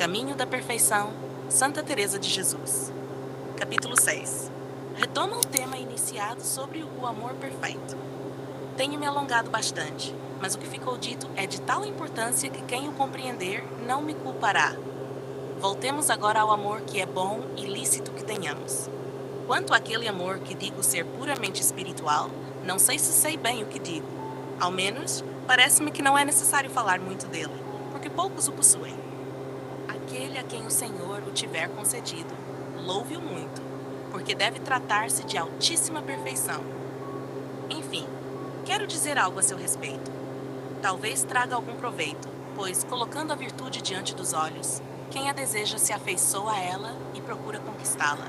Caminho da Perfeição, Santa Teresa de Jesus. Capítulo 6. Retoma o tema iniciado sobre o amor perfeito. Tenho me alongado bastante, mas o que ficou dito é de tal importância que quem o compreender não me culpará. Voltemos agora ao amor que é bom e lícito que tenhamos. Quanto àquele amor que digo ser puramente espiritual, não sei se sei bem o que digo. Ao menos, parece-me que não é necessário falar muito dele, porque poucos o possuem. Aquele a quem o Senhor o tiver concedido, louve-o muito, porque deve tratar-se de altíssima perfeição. Enfim, quero dizer algo a seu respeito. Talvez traga algum proveito, pois, colocando a virtude diante dos olhos, quem a deseja se afeiçoa a ela e procura conquistá-la.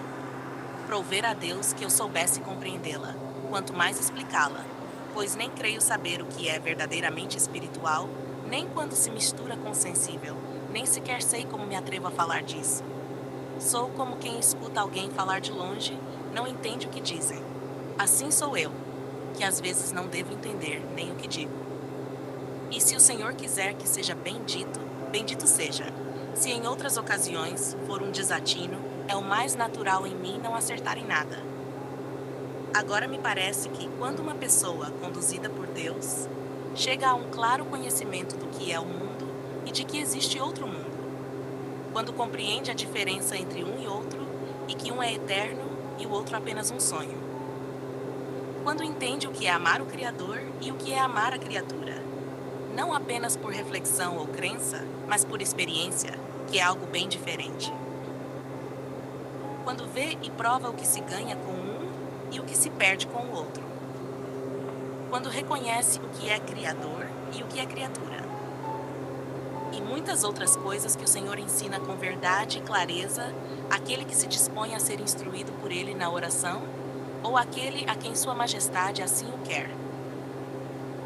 Prover a Deus que eu soubesse compreendê-la, quanto mais explicá-la, pois nem creio saber o que é verdadeiramente espiritual, nem quando se mistura com o sensível, nem sequer sei como me atrevo a falar disso. Sou como quem escuta alguém falar de longe, não entende o que dizem. Assim sou eu, que às vezes não devo entender nem o que digo. E se o Senhor quiser que seja bendito, bendito seja. Se em outras ocasiões for um desatino, é o mais natural em mim não acertar em nada. Agora me parece que, quando uma pessoa, conduzida por Deus, chega a um claro conhecimento do que é o mundo e de que existe outro mundo, quando compreende a diferença entre um e outro e que um é eterno e o outro apenas um sonho, quando entende o que é amar o Criador e o que é amar a criatura, não apenas por reflexão ou crença, mas por experiência, que é algo bem diferente. Quando vê e prova o que se ganha com um e o que se perde com o outro. Quando reconhece o que é Criador e o que é criatura. E muitas outras coisas que o Senhor ensina com verdade e clareza àquele que se dispõe a ser instruído por Ele na oração, ou àquele a quem Sua Majestade assim o quer.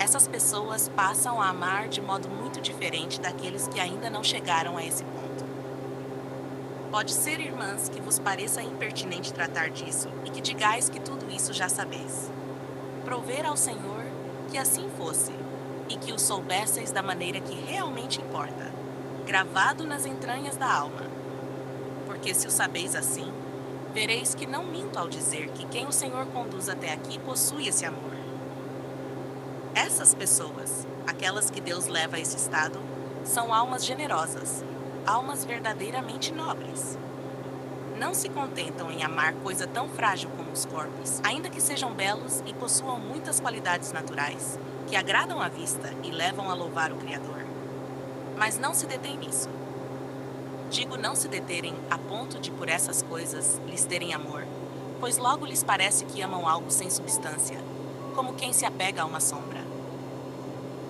Essas pessoas passam a amar de modo muito diferente daqueles que ainda não chegaram a esse ponto. Pode ser, irmãs, que vos pareça impertinente tratar disso e que digais que tudo isso já sabeis. Prover ao Senhor que assim fosse, e que o soubesseis da maneira que realmente importa, gravado nas entranhas da alma. Porque se o sabeis assim, vereis que não minto ao dizer que quem o Senhor conduz até aqui possui esse amor. Essas pessoas, aquelas que Deus leva a esse estado, são almas generosas, almas verdadeiramente nobres. Não se contentam em amar coisa tão frágil como os corpos, ainda que sejam belos e possuam muitas qualidades naturais, que agradam à vista e levam a louvar o Criador. Mas não se detêm nisso. Digo não se deterem a ponto de por essas coisas lhes terem amor, pois logo lhes parece que amam algo sem substância, como quem se apega a uma sombra.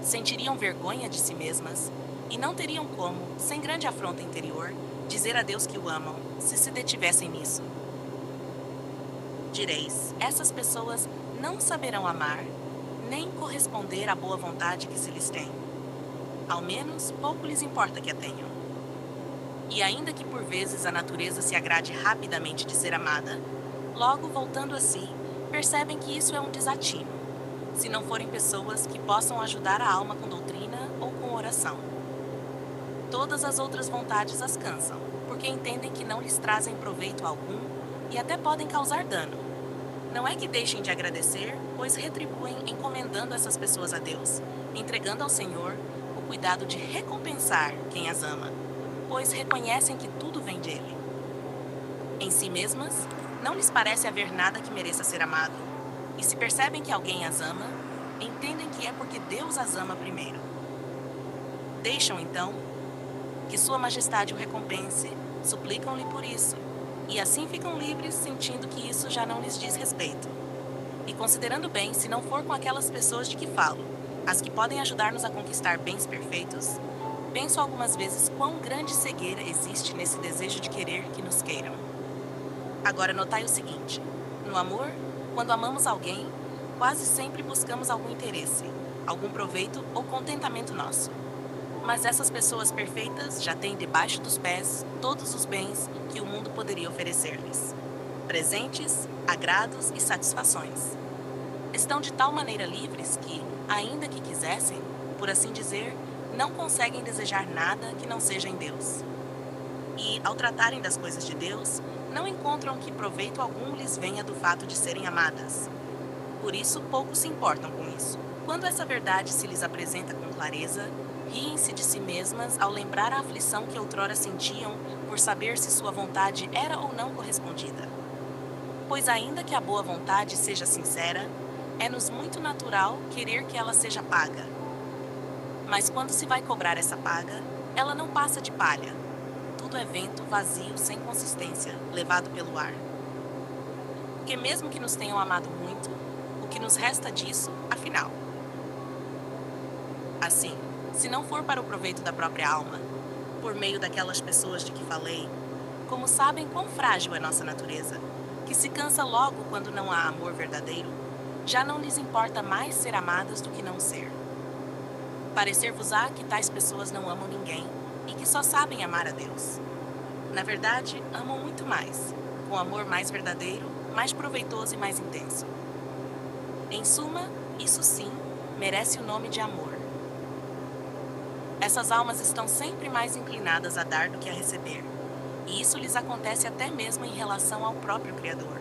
Sentiriam vergonha de si mesmas e não teriam como, sem grande afronta interior, dizer a Deus que o amam, se detivessem nisso. Direis, essas pessoas não saberão amar, nem corresponder à boa vontade que se lhes tem. Ao menos, pouco lhes importa que a tenham. E ainda que por vezes a natureza se agrade rapidamente de ser amada, logo, voltando a si, percebem que isso é um desatino, se não forem pessoas que possam ajudar a alma com doutrina ou com oração. Todas as outras vontades as cansam, porque entendem que não lhes trazem proveito algum e até podem causar dano. Não é que deixem de agradecer, pois retribuem encomendando essas pessoas a Deus, entregando ao Senhor o cuidado de recompensar quem as ama, pois reconhecem que tudo vem dele. Em si mesmas, não lhes parece haver nada que mereça ser amado, e se percebem que alguém as ama, entendem que é porque Deus as ama primeiro. Deixam, então, que Sua Majestade o recompense, suplicam-lhe por isso, e assim ficam livres, sentindo que isso já não lhes diz respeito. E considerando bem, se não for com aquelas pessoas de que falo, as que podem ajudar-nos a conquistar bens perfeitos, penso algumas vezes quão grande cegueira existe nesse desejo de querer que nos queiram. Agora notai o seguinte: no amor, quando amamos alguém, quase sempre buscamos algum interesse, algum proveito ou contentamento nosso. Mas essas pessoas perfeitas já têm debaixo dos pés todos os bens que o mundo poderia oferecer-lhes: presentes, agrados e satisfações. Estão de tal maneira livres que, ainda que quisessem, por assim dizer, não conseguem desejar nada que não seja em Deus. e, ao tratarem das coisas de Deus, não encontram que proveito algum lhes venha do fato de serem amadas. Por isso, poucos se importam com isso. Quando essa verdade se lhes apresenta com clareza, riem-se de si mesmas ao lembrar a aflição que outrora sentiam por saber se sua vontade era ou não correspondida. Pois ainda que a boa vontade seja sincera, é-nos muito natural querer que ela seja paga. Mas quando se vai cobrar essa paga, ela não passa de palha. Tudo é vento vazio, sem consistência, levado pelo ar. Porque mesmo que nos tenham amado muito, o que nos resta disso, afinal? Assim, se não for para o proveito da própria alma, por meio daquelas pessoas de que falei, como sabem quão frágil é nossa natureza, que se cansa logo quando não há amor verdadeiro, já não lhes importa mais ser amadas do que não ser. Parecer-vos-á que tais pessoas não amam ninguém e que só sabem amar a Deus. Na verdade, amam muito mais, com amor mais verdadeiro, mais proveitoso e mais intenso. Em suma, isso sim, merece o nome de amor. Essas almas estão sempre mais inclinadas a dar do que a receber, e isso lhes acontece até mesmo em relação ao próprio Criador.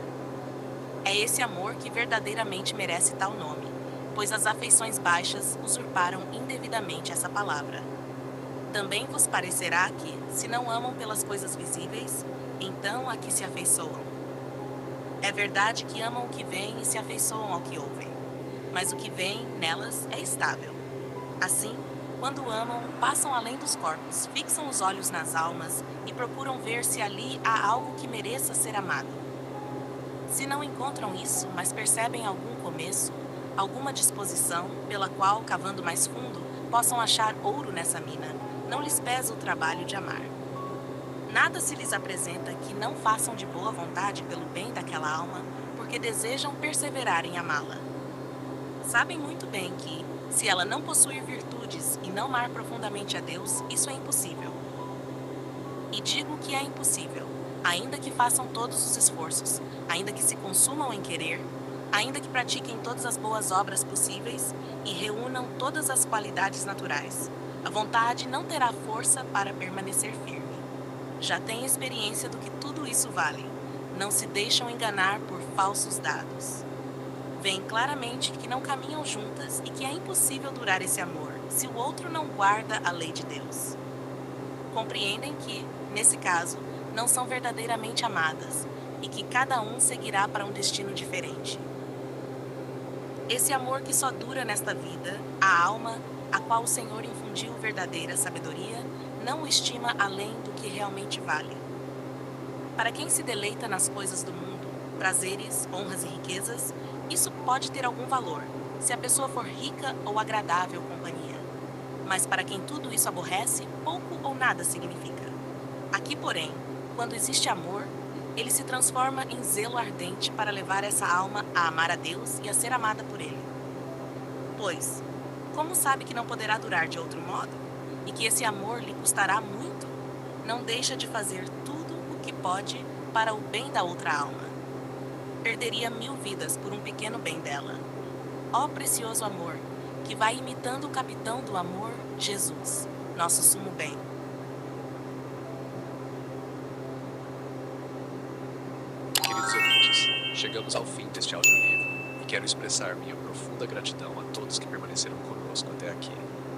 É esse amor que verdadeiramente merece tal nome, pois as afeições baixas usurparam indevidamente essa palavra. Também vos parecerá que, se não amam pelas coisas visíveis, então a que se afeiçoam. É verdade que amam o que vem e se afeiçoam ao que ouvem, mas o que vem nelas é estável. Assim, quando amam, passam além dos corpos, fixam os olhos nas almas e procuram ver se ali há algo que mereça ser amado. Se não encontram isso, mas percebem algum começo, alguma disposição pela qual, cavando mais fundo, possam achar ouro nessa mina, não lhes pesa o trabalho de amar. Nada se lhes apresenta que não façam de boa vontade pelo bem daquela alma, porque desejam perseverar em amá-la. Sabem muito bem que, se ela não possuir virtudes e não amar profundamente a Deus, isso é impossível. E digo que é impossível, ainda que façam todos os esforços, ainda que se consumam em querer, ainda que pratiquem todas as boas obras possíveis e reúnam todas as qualidades naturais. A vontade não terá força para permanecer firme. Já têm experiência do que tudo isso vale. Não se deixam enganar por falsos dados. Veem claramente que não caminham juntas e que é impossível durar esse amor se o outro não guarda a lei de Deus. Compreendem que, nesse caso, não são verdadeiramente amadas e que cada um seguirá para um destino diferente. Esse amor que só dura nesta vida, a alma, a qual o Senhor infundiu verdadeira sabedoria, não o estima além do que realmente vale. Para quem se deleita nas coisas do mundo, prazeres, honras e riquezas, isso pode ter algum valor, se a pessoa for rica ou agradável companhia. Mas para quem tudo isso aborrece, pouco ou nada significa. Aqui, porém, quando existe amor, ele se transforma em zelo ardente para levar essa alma a amar a Deus e a ser amada por Ele. Pois, como sabe que não poderá durar de outro modo, e que esse amor lhe custará muito, não deixa de fazer tudo o que pode para o bem da outra alma. Perderia 1000 vidas por um pequeno bem dela. Ó precioso amor, que vai imitando o capitão do amor, Jesus, nosso sumo bem. Queridos ouvintes, chegamos ao fim deste audiolivro e quero expressar minha profunda gratidão a todos que permaneceram conosco até aqui.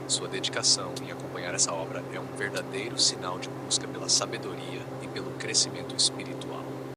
Sua dedicação em acompanhar essa obra é um verdadeiro sinal de busca pela sabedoria e pelo crescimento espiritual.